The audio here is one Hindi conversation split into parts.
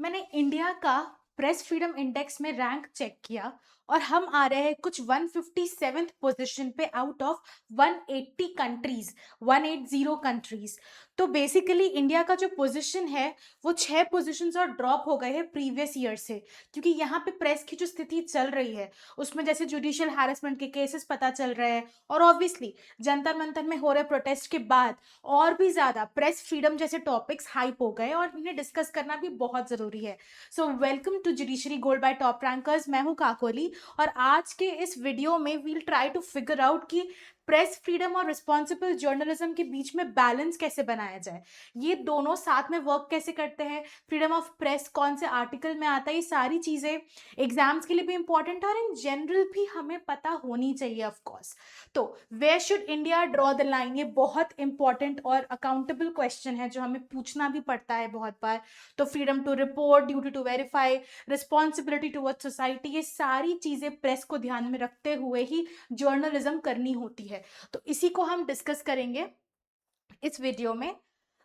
मैंने इंडिया का प्रेस फ्रीडम इंडेक्स में रैंक चेक किया और हम आ रहे हैं कुछ 157th पोजीशन पे आउट ऑफ 180 कंट्रीज 180 कंट्रीज। तो बेसिकली इंडिया का जो पोजीशन है वो 6 पोजीशंस और ड्रॉप हो गए हैं प्रीवियस ईयर से, क्योंकि यहाँ पे प्रेस की जो स्थिति चल रही है उसमें जैसे जुडिशियल हैरेसमेंट के केसेस पता चल रहे हैं और ऑब्वियसली जंतर मंतर में हो रहे प्रोटेस्ट के बाद और भी ज्यादा प्रेस फ्रीडम जैसे टॉपिक्स हाइप हो गए और इन्हें डिस्कस करना भी बहुत जरूरी है। So welcome to judiciary gold by top rankers. मैं हूं काकोली और आज के इस वीडियो में we'll try to figure out कि प्रेस फ्रीडम और रिस्पॉन्सिबल जर्नलिज्म के बीच में बैलेंस कैसे बनाया जाए, ये दोनों साथ में वर्क कैसे करते हैं, फ्रीडम ऑफ प्रेस कौन से आर्टिकल में आता है, ये सारी चीजें एग्जाम्स के लिए भी इंपॉर्टेंट है और इन जनरल भी हमें पता होनी चाहिए ऑफ कोर्स। तो where should India draw the line, ये बहुत इंपॉर्टेंट और अकाउंटेबल क्वेश्चन है जो हमें पूछना भी पड़ता है बहुत बार। तो freedom to report, duty to verify, responsibility towards society, ये सारी चीजें प्रेस को ध्यान में रखते हुए ही जर्नलिज्म करनी होती है। तो इसी को हम डिस्कस करेंगे इस वीडियो में।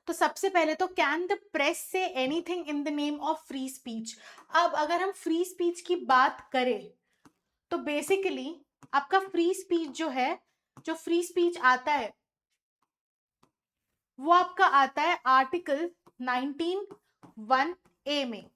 तो सबसे पहले तो can the press say anything in the name of free speech. अब अगर हम फ्री स्पीच की बात करें तो बेसिकली आपका फ्री स्पीच जो है, जो फ्री स्पीच आता है वो आपका आता है आर्टिकल 19(1)(a) में।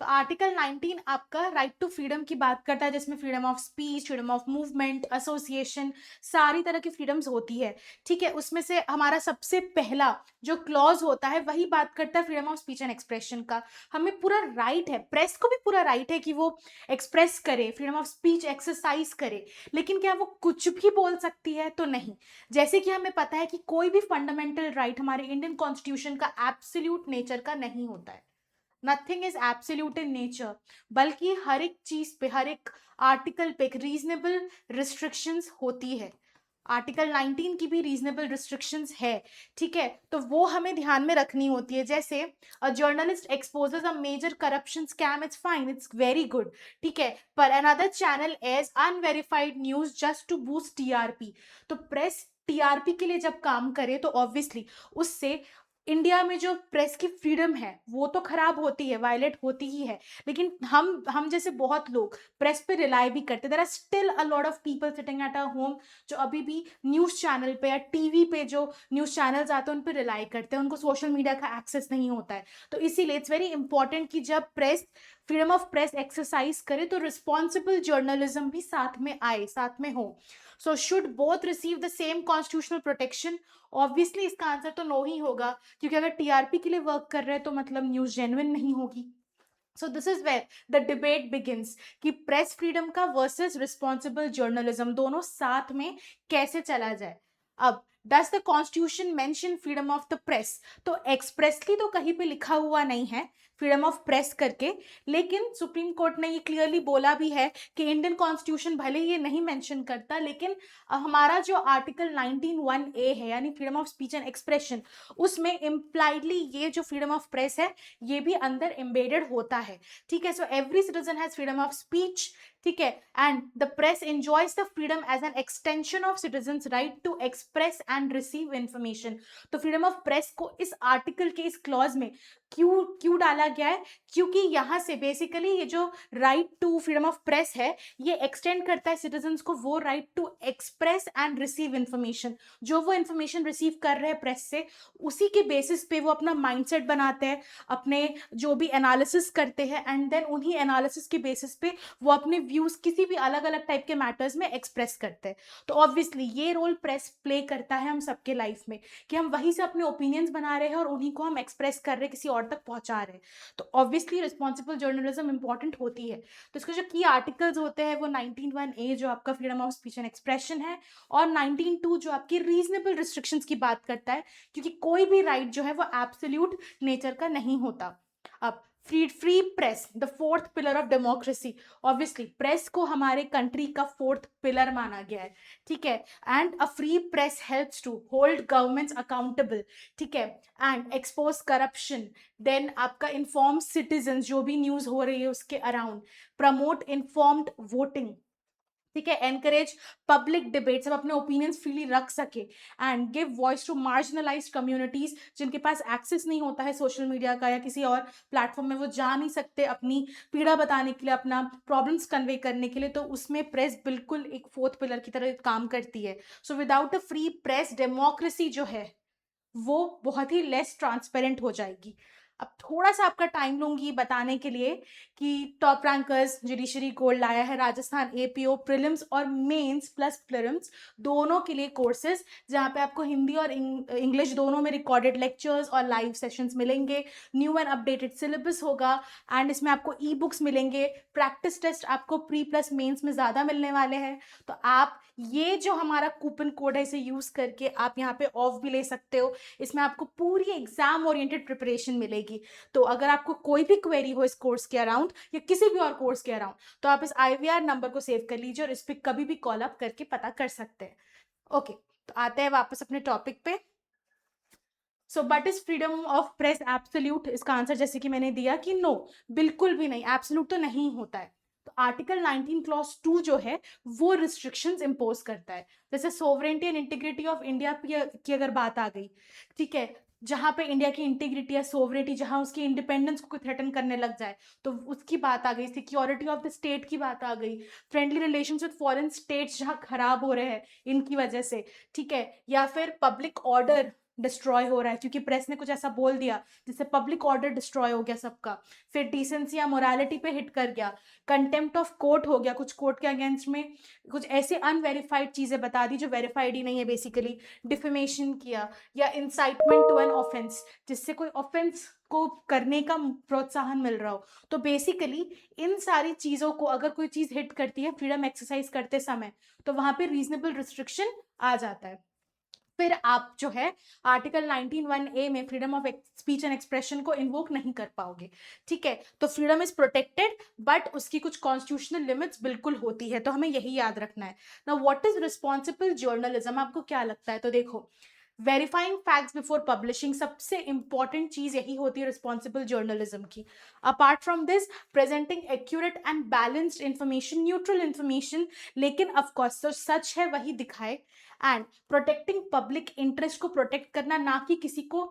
तो आर्टिकल 19 आपका राइट टू फ्रीडम की बात करता है, जिसमें freedom of speech, freedom of movement, association, सारी तरह की फ्रीडम्स होती है। ठीक है, उसमें से हमारा सबसे पहला जो क्लॉज होता है वही बात करता है freedom of speech and expression का। हमें पूरा राइट है, प्रेस को भी पूरा राइट है कि वो एक्सप्रेस करे, फ्रीडम ऑफ स्पीच एक्सरसाइज करे, लेकिन क्या वो कुछ भी बोल सकती है? तो नहीं। जैसे कि हमें पता है कि कोई भी फंडामेंटल राइट हमारे इंडियन कॉन्स्टिट्यूशन का एब्सोल्यूट नेचर का नहीं होता है। Nothing is absolute in nature, बल्कि हर एक चीज पे, हर एक आर्टिकल पे एक रीजनेबल रिस्ट्रिक्शंस होती है। आर्टिकल 19 की भी रीजनेबल रिस्ट्रिक्शंस है। ठीक है, तो वो हमें ध्यान में रखनी होती है। जैसे a journalist exposes a major corruption scam, it's fine, it's very good. ठीक है, पर another channel airs unverified news just to boost TRP. तो प्रेस टीआरपी के लिए जब काम करे तो ऑब्वियसली उससे इंडिया में जो प्रेस की फ्रीडम है वो तो खराब होती है, वायलेट होती ही है। लेकिन हम जैसे बहुत लोग प्रेस पे रिलाई भी करते, there are still a lot of people sitting at a home जो अभी भी न्यूज चैनल पे या टीवी पे जो न्यूज चैनल्स आते हैं उन पे रिलाई करते हैं, उनको सोशल मीडिया का एक्सेस नहीं होता है। तो इसीलिए इट्स वेरी इंपॉर्टेंट कि जब press freedom of press exercise करे तो रिस्पॉन्सिबल जर्नलिज्म भी साथ में आए, साथ में हो। So should both receive the same constitutional protection? Obviously इसका आंसर तो नो ही होगा, क्योंकि अगर टीआरपी के लिए वर्क कर रहे हैं तो मतलब न्यूज जेन्युइन नहीं होगी। So this is where the debate begins कि प्रेस फ्रीडम का वर्सेस रिस्पॉन्सिबल जर्नलिज्म दोनों साथ में कैसे चला जाए। अब does the constitution mention freedom of the press? तो एक्सप्रेसली तो कहीं पे लिखा हुआ नहीं है फ्रीडम ऑफ प्रेस करके, लेकिन सुप्रीम कोर्ट ने ये क्लियरली बोला भी है कि इंडियन कॉन्स्टिट्यूशन भले ये नहीं मेंशन करता, लेकिन हमारा जो आर्टिकल 19(1)(a) है यानी freedom of speech and expression, उसमें इम्प्लाइडली ये जो फ्रीडम ऑफ प्रेस है ये भी अंदर एम्बेडेड होता है। ठीक है, so every citizen has freedom of speech. ठीक है, and the press enjoys the freedom as an extension of citizens right to express and receive information. तो फ्रीडम ऑफ प्रेस को इस आर्टिकल के इस क्लॉज में क्यों क्यों डाला गया है? क्योंकि यहाँ से बेसिकली ये जो right to freedom of press है ये एक्सटेंड करता है सिटीजन्स को वो right to express and receive information. जो वो इंफॉर्मेशन रिसीव कर रहे हैं प्रेस से, उसी के बेसिस पे वो अपना माइंडसेट बनाते हैं, अपने जो भी एनालिसिस करते हैं, एंड देन उन्हीं एनालिसिस के बेसिस पे वो अपने व्यूज किसी भी अलग अलग टाइप के मैटर्स में एक्सप्रेस करते हैं। तो ऑब्वियसली ये रोल प्रेस प्ले करता है हम सबके लाइफ में कि हम वहीं से अपने ओपिनियंस बना रहे हैं और उन्हीं को हम एक्सप्रेस कर रहे हैं, किसी और तक पहुंचा रहे हैं। तो ऑब्वियसली रिस्पॉन्सिबल जर्नलिज्म इंपॉर्टेंट होती है। तो इसके जो की आर्टिकल्स होते हैं वो 19(1)(a) जो आपका freedom of speech and expression है, और 19(2) जो आपकी रीजनेबल रिस्ट्रिक्शंस की बात करता है, क्योंकि कोई भी राइट जो है वो एब्सोल्यूट नेचर का नहीं होता। अब free press the fourth pillar of democracy, obviously press को हमारे कंट्री का फोर्थ पिलर माना गया है। ठीक है, and a free press helps to hold governments accountable. ठीक है, एंड एक्सपोज करप्शन, देन आपका इन्फॉर्म सिटीजन जो भी न्यूज हो रही है उसके अराउंड, प्रमोट इन्फॉर्म्ड वोटिंग। ठीक है, एनकरेज पब्लिक डिबेट, सब अपने ओपिनियंस फ्रीली रख सके, and give voice to marginalised communities जिनके पास एक्सेस नहीं होता है सोशल मीडिया का या किसी और प्लेटफॉर्म में, वो जा नहीं सकते अपनी पीड़ा बताने के लिए, अपना प्रॉब्लम्स कन्वे करने के लिए, तो उसमें प्रेस बिल्कुल एक फोर्थ पिलर की तरह काम करती है। So without a free press democracy जो है वो बहुत ही लेस ट्रांसपेरेंट हो जाएगी। अब थोड़ा सा आपका टाइम लूंगी बताने के लिए कि टॉप रैंकर्स जुडिशरी गोल्ड लाया है राजस्थान एपीओ प्रीलिम्स और मेंस प्लस प्रीलिम्स दोनों के लिए कोर्सेज, जहाँ पे आपको हिंदी और इंग्लिश दोनों में रिकॉर्डेड लेक्चर्स और लाइव सेशंस मिलेंगे, न्यू एंड अपडेटेड सिलेबस होगा, एंड इसमें आपको ई बुक्स मिलेंगे, प्रैक्टिस टेस्ट आपको प्री प्लस मेंस में ज़्यादा मिलने वाले हैं। तो आप ये जो हमारा कूपन कोड है इसे यूज़ करके आप यहाँ पे ऑफ भी ले सकते हो। इसमें आपको पूरी एग्जाम ओरिएंटेड प्रिपरेशन मिलेगी। तो अगर आपको कोई भी क्वेरी हो इस कोर्स के अराउंड या किसी भी और कोर्स के अराउंड, तो आप इस IVR नंबर को सेव कर लीजिए और इस पर कभी भी कॉल अप करके पता कर सकते हैं। ओके, तो आते हैं वापस अपने टॉपिक पे। So but is freedom of press absolute? इसका आंसर जैसे कि मैंने दिया कि नो, बिल्कुल भी नहीं, एब्सोल्यूट तो नहीं होता है। तो आर्टिकल 19 क्लॉज 2 जो है वो रिस्ट्रिक्शंस इंपोज करता है। जैसे sovereignty and integrity of India की अगर बात आ गई, ठीक है, जहां पे इंडिया की इंटीग्रिटी या सोवरेटी, जहां उसकी इंडिपेंडेंस को थ्रेटन करने लग जाए, तो उसकी बात आ गई। सिक्योरिटी ऑफ द स्टेट की बात आ गई। Friendly relations with foreign states जहां खराब हो रहे हैं इनकी वजह से, ठीक है, या फिर पब्लिक ऑर्डर डिस्ट्रॉय हो रहा है क्योंकि प्रेस ने कुछ ऐसा बोल दिया जिससे पब्लिक ऑर्डर डिस्ट्रॉय हो गया सबका। फिर डिसेंसी या मोरालिटी पे हिट कर गया। कंटेम्प्ट ऑफ कोर्ट हो गया, कुछ कोर्ट के अगेंस्ट में कुछ ऐसे अनवेरीफाइड चीजें बता दी जो वेरीफाइड ही नहीं है बेसिकली। डिफेमेशन किया, या इंसाइटमेंट टू एन ऑफेंस, जिससे कोई ऑफेंस को करने का प्रोत्साहन मिल रहा हो। तो बेसिकली इन सारी चीजों को अगर कोई चीज हिट करती है फ्रीडम एक्सरसाइज करते समय, तो वहां पे रीजनेबल रिस्ट्रिक्शन आ जाता है। फिर आप जो है आर्टिकल 19(1)(a) में freedom of speech and expression को इन्वोक नहीं कर पाओगे। ठीक है, तो फ्रीडम इज प्रोटेक्टेड बट उसकी कुछ कॉन्स्टिट्यूशनल लिमिट्स बिल्कुल होती है, तो हमें यही याद रखना है। ना व्हाट इज रिस्पॉन्सिबल जर्नलिज्म, आपको क्या लगता है? तो देखो, वेरीफाइंग फैक्ट्स बिफोर पब्लिशिंग, सबसे इंपॉर्टेंट चीज यही होती है रिस्पॉन्सिबल जर्नलिज्म की। Apart from this, presenting accurate and balanced information, neutral information, लेकिन ऑफकोर्स तो सच है वही दिखाए, एंड प्रोटेक्टिंग पब्लिक इंटरेस्ट को प्रोटेक्ट करना, ना कि किसी को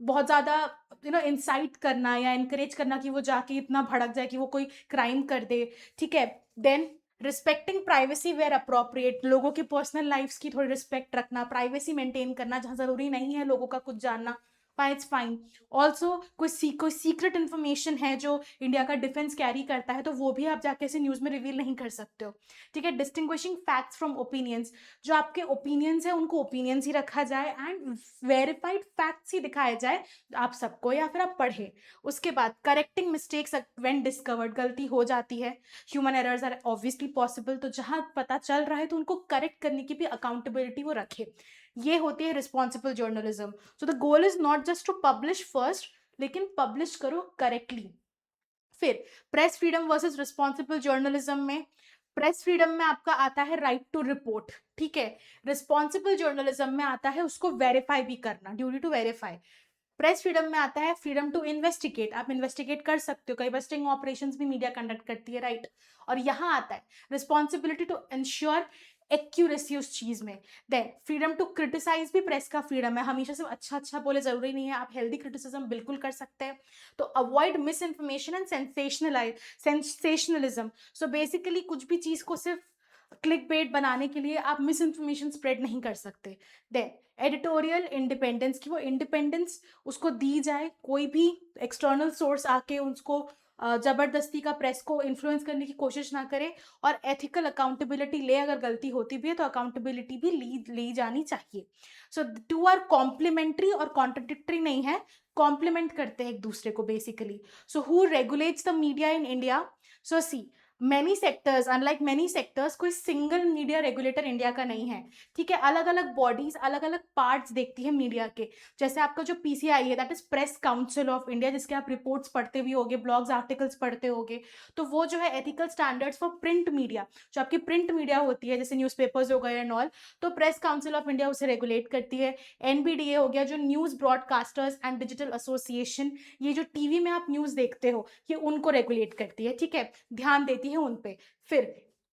बहुत ज्यादा इंसाइट करना या इनकरेज करना कि वो जाके इतना भड़क जाए कि वो कोई क्राइम कर दे। ठीक है, then respecting privacy where appropriate, लोगों की पर्सनल लाइफ्स की थोड़ी रिस्पेक्ट रखना, प्राइवेसी मेंटेन करना, जहां जरूरी नहीं है लोगों का कुछ जानना, इट्स फाइन। ऑल्सो कोई सीक्रेट इन्फॉर्मेशन है जो इंडिया का डिफेंस कैरी करता है, तो वो भी आप जाके ऐसे न्यूज में रिवील नहीं कर सकते हो। ठीक है, डिस्टिंग्विशिंग फैक्ट्स फ्रॉम ओपिनियंस, जो आपके ओपिनियंस है उनको ओपिनियंस ही रखा जाए एंड वेरीफाइड फैक्ट्स ही दिखाए जाए आप सबको, या फिर आप पढ़े। उसके बाद करेक्टिंग मिस्टेक्स व्हेन डिस्कवर्ड, गलती हो जाती है, human errors are obviously possible, तो जहां पता चल रहा है तो उनको करेक्ट करने की भी अकाउंटेबिलिटी वो रखे। ये होती है responsible journalism. So the goal is not just to publish first, लेकिन पब्लिश करो करेक्टली। फिर press freedom versus responsible journalism में, प्रेस फ्रीडम में आपका आता है राइट टू रिपोर्ट, ठीक है। रिस्पॉन्सिबल जर्नलिज्म में आता है उसको वेरीफाई भी करना, duty to verify. Press freedom में आता है फ्रीडम टू इन्वेस्टिगेट, आप इन्वेस्टिगेट कर सकते हो, कई बार स्टिंग ऑपरेशंस भी मीडिया कंडक्ट करती है, राइट। और यहाँ आता है रिस्पॉन्सिबिलिटी टू इंश्योर एक्यूरेसी उस चीज में। देन फ्रीडम टू क्रिटिसाइज भी प्रेस का फ्रीडम है, हमेशा सिर्फ अच्छा अच्छा बोले जरूरी नहीं है, आप हेल्दी क्रिटिसिज्म बिल्कुल कर सकते हैं। तो avoid miss information and sensationalism, so basically कुछ भी चीज को सिर्फ क्लिक बेट बनाने के लिए आप मिस इन्फॉर्मेशन स्प्रेड नहीं कर सकते। देन एडिटोरियल इंडिपेंडेंस, की वो इंडिपेंडेंस उसको दी जाए, कोई भी एक्सटर्नल सोर्स आके उसको जबरदस्ती का प्रेस को इन्फ्लुएंस करने की कोशिश ना करे, और एथिकल अकाउंटेबिलिटी ले, अगर गलती होती भी है तो अकाउंटेबिलिटी भी ली जानी चाहिए। सो टू आर कॉम्प्लीमेंट्री और कॉन्ट्रडिक्टरी नहीं है, कॉम्प्लीमेंट करते हैं एक दूसरे को basically. So who regulates the media in India? So see, many sectors, unlike many sectors, कोई सिंगल मीडिया रेगुलेटर इंडिया का नहीं है। ठीक है, अलग अलग बॉडीज अलग अलग पार्ट्स देखती है मीडिया के। जैसे आपका जो PCI है, that is press council of India, जिसके आप रिपोर्ट्स पढ़ते भी होगे, ब्लॉग्स आर्टिकल्स पढ़ते होगे, तो वो जो है ethical standards for print media, जो आपकी प्रिंट मीडिया होती है जैसे न्यूज़पेपर्स हो गए एंड ऑल, तो प्रेस काउंसिल ऑफ इंडिया उसे रेगुलेट करती है। NBDA हो गया जो news broadcasters and digital association, ये जो टीवी में आप न्यूज देखते हो ये उनको रेगुलेट करती है, ठीक है, ध्यान देती है उन पे। फिर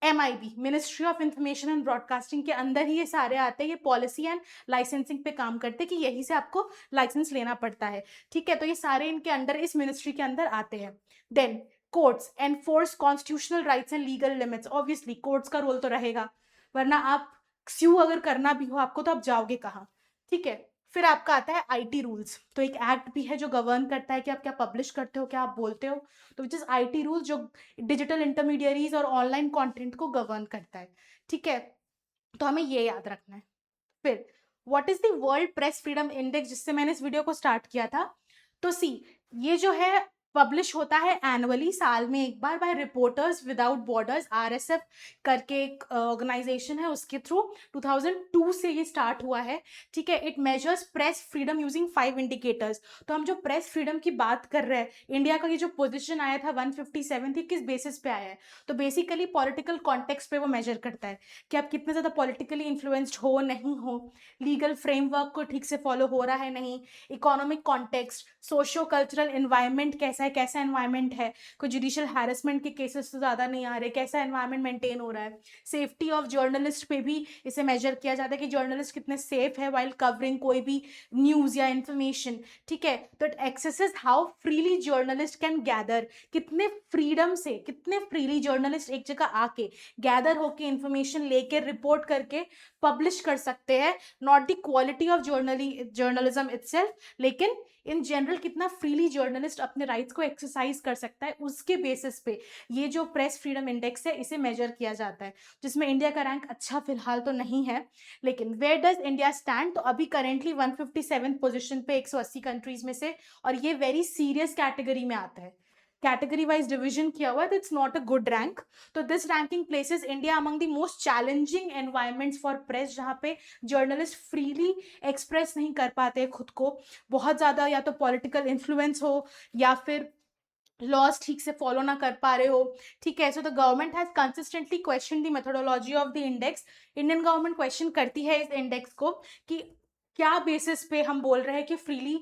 MIB, ministry of information and broadcasting के अंदर ही ये सारे आते हैं, ये पॉलिसी एंड लाइसेंसिंग पे काम करते हैं कि यहीं से आपको लाइसेंस लेना पड़ता है, ठीक है। तो ये सारे इनके अंडर, इस मिनिस्ट्री के अंदर आते हैं। Then courts enforce constitutional rights and legal limits, obviously courts का रोल तो रहेगा, वरना आप स्यू अगर करना भी हो आपको तो आप जाओगे कहाँ, ठीक है। फिर आपका आता है IT रूल्स, तो एक एक्ट भी है जो गवर्न करता है कि आप क्या पब्लिश करते हो, क्या आप बोलते हो, तो विच इज IT रूल, जो डिजिटल इंटरमीडियरीज और ऑनलाइन कंटेंट को गवर्न करता है, ठीक है। तो हमें ये याद रखना है। फिर what is the world press freedom index, जिससे मैंने इस वीडियो को स्टार्ट किया था। तो सी, ये जो है पब्लिश होता है एनुअली, साल में एक बार, by reporters without borders, RSF करके एक ऑर्गेनाइजेशन है, उसके थ्रू 2002 से ये स्टार्ट हुआ है, ठीक है। It measures press freedom using 5 indicators. तो हम जो प्रेस फ्रीडम की बात कर रहे हैं, इंडिया का ये जो पोजीशन आया था 157 थी, किस बेसिस पे आया है, तो बेसिकली पॉलिटिकल कॉन्टेक्स्ट पे वो मेजर करता है कि आप कितने ज़्यादा पॉलिटिकली इन्फ्लुएंस्ड हो, नहीं हो, लीगल फ्रेमवर्क को ठीक से फॉलो हो रहा है नहीं, economic context, socio cultural environment कैसा है, कैसा एनवायरनमेंट है, कोई जुडिशियल हैरेसमेंट के केसेस तो ज़्यादा नहीं आ रहे, कैसा एनवायरनमेंट मेंटेन हो रहा है, सेफ्टी ऑफ जर्नलिस्ट पे भी इसे मेजर किया जाता है कि जर्नलिस्ट कितने सेफ है वाइल कवरिंग कोई भी न्यूज़ या इन्फॉर्मेशन, ठीक है। तो it axes how freely journalist can gather, कितने फ्रीडम से, कितने फ्रीली जर्नलिस्ट एक जगह आके गैदर होके इंफॉर्मेशन लेके रिपोर्ट करके पब्लिश कर सकते हैं, not the quality of journalism itself, लेकिन इन जनरल कितना फ्रीली जर्नलिस्ट अपने राइट्स को एक्सरसाइज कर सकता है, उसके बेसिस पे ये जो प्रेस फ्रीडम इंडेक्स है इसे मेजर किया जाता है, जिसमें इंडिया का रैंक अच्छा फिलहाल तो नहीं है, लेकिन वेयर डज इंडिया स्टैंड, तो अभी करेंटली 157 पोजीशन पे 180 कंट्रीज में से, और ये वेरी सीरियस कैटेगरी में आता है, कैटेगरी वाइज डिवीजन किया हुआ है, तो it's not a good rank. तो this ranking places India among the most challenging environments for press, जहाँ पे जर्नलिस्ट फ्रीली एक्सप्रेस नहीं कर पाते खुद को, बहुत ज़्यादा या तो पॉलिटिकल इन्फ्लुएंस हो या फिर लॉज ठीक से फॉलो ना कर पा रहे हो, ठीक है। So the government has consistently question the methodology of the index. Indian government question करती है इस इंडेक्स को कि क्या बेसिस पे हम बोल रहे हैं कि फ्रीली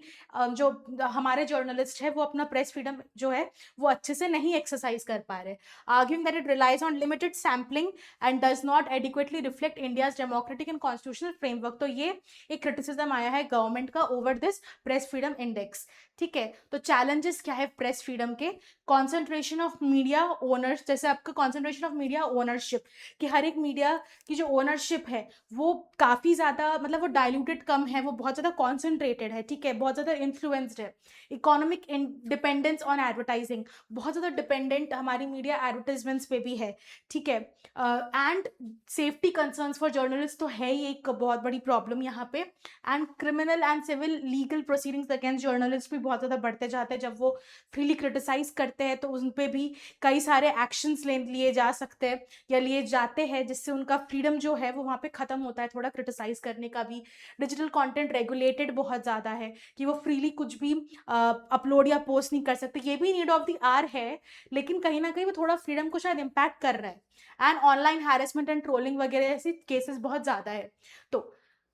जो हमारे जर्नलिस्ट है वो अपना प्रेस फ्रीडम जो है वो अच्छे से नहीं एक्सरसाइज कर पा रहे, arguing that it relies on limited sampling and does not adequately reflect India's democratic and constitutional framework. तो ये एक क्रिटिसिज्म आया है गवर्नमेंट का over this press freedom index, ठीक है। तो चैलेंजेस क्या है प्रेस फ्रीडम के, कॉन्सेंट्रेशन ऑफ मीडिया ओनर्स, जैसे आपका कॉन्सेंट्रेशन ऑफ मीडिया ओनरशिप, कि हर एक मीडिया की जो ओनरशिप है वो काफ़ी ज़्यादा, मतलब वो डायल्यूटेड कम है, वो बहुत ज़्यादा कॉन्सेंट्रेटेड है, ठीक है, बहुत ज़्यादा इन्फ्लुएंस्ड है। इकोनॉमिक डिपेंडेंस ऑन एडवर्टाइजिंग, बहुत ज़्यादा डिपेंडेंट हमारी मीडिया एडवर्टाइजमेंट्स पे भी है, ठीक है। And safety concerns for journalist तो है ही एक बहुत बड़ी प्रॉब्लम यहाँ पे, and criminal and civil legal proceedings against journalist भी बहुत ज़्यादा बढ़ते जाते हैं, जब वो फ्रीली क्रिटिसाइज करते हैं तो उन पर भी कई सारे एक्शंस लिए जा सकते हैं या लिए जाते हैं, जिससे उनका फ्रीडम जो है वो वहाँ पे ख़त्म होता है थोड़ा क्रिटिसाइज करने का भी। डिजिटल कंटेंट रेगुलेटेड बहुत ज़्यादा है कि वो फ्रीली कुछ भी अपलोड या पोस्ट नहीं कर सकते, ये भी नीड ऑफ द आर है, लेकिन कहीं ना कहीं वो थोड़ा फ्रीडम को शायद इम्पैक्ट कर रहा है। And online harassment and trolling वगैरह ऐसे केसेस बहुत ज़्यादा है। तो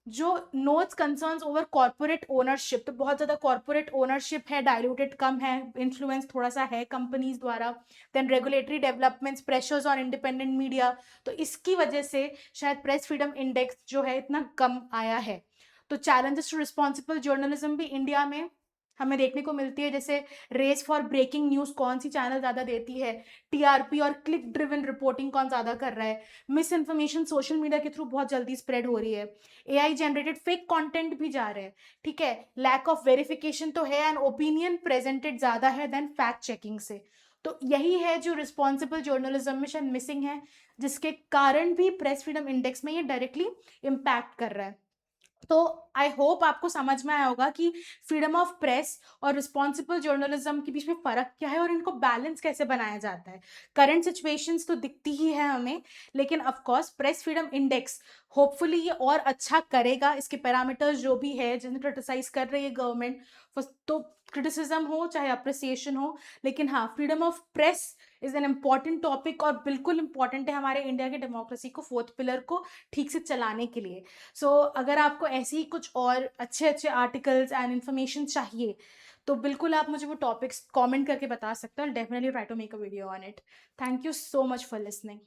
जो notes concerns over corporate ownership, तो बहुत ज़्यादा कॉर्पोरेट ओनरशिप है, डायल्यूटेड कम है, इन्फ्लुएंस थोड़ा सा है कंपनीज द्वारा। Then regulatory developments, pressures on independent media, तो इसकी वजह से शायद प्रेस फ्रीडम इंडेक्स जो है इतना कम आया है। तो चैलेंजेस टू रिस्पॉन्सिबल जर्नलिज्म भी इंडिया में हमें देखने को मिलती है, जैसे रेस फॉर ब्रेकिंग न्यूज़ कौन सी चैनल ज़्यादा देती है, TRP और क्लिक ड्रिवन रिपोर्टिंग कौन ज़्यादा कर रहा है, मिस इन्फॉर्मेशन सोशल मीडिया के थ्रू बहुत जल्दी स्प्रेड हो रही है, AI जनरेटेड फेक कंटेंट भी जा रहे हैं, ठीक है, लैक ऑफ वेरिफिकेशन तो है, एंड ओपिनियन प्रेजेंटेड ज़्यादा है देन फैक्ट चेकिंग से। तो यही है जो रिस्पॉन्सिबल जर्नलिज्म में शायद मिसिंग है, जिसके कारण भी प्रेस फ्रीडम इंडेक्स में ये डायरेक्टली इम्पैक्ट कर रहा है। तो आई होप आपको समझ में आया होगा कि फ्रीडम ऑफ प्रेस और रिस्पॉन्सिबल जर्नलिज्म के बीच में फ़र्क क्या है और इनको बैलेंस कैसे बनाया जाता है। करंट सिचुएशंस तो दिखती ही है हमें, लेकिन of course press freedom index hopefully ये और अच्छा करेगा, इसके पैरामीटर्स जो भी है जिन्हें क्रिटिसाइज कर रही है गवर्नमेंट, तो क्रिटिसिज्म हो चाहे अप्रिसिएशन हो, लेकिन हाँ, freedom of press is an important topic और बिल्कुल इम्पॉर्टेंट है हमारे इंडिया के डेमोक्रेसी को, फोर्थ पिलर को ठीक से चलाने के लिए। सो अगर आपको ऐसे ही कुछ और अच्छे अच्छे आर्टिकल्स एंड इन्फॉर्मेशन चाहिए तो बिल्कुल आप मुझे वो टॉपिक्स कमेंट करके बता सकते हो। Definitely try to make a video on it. Thank you so much for listening.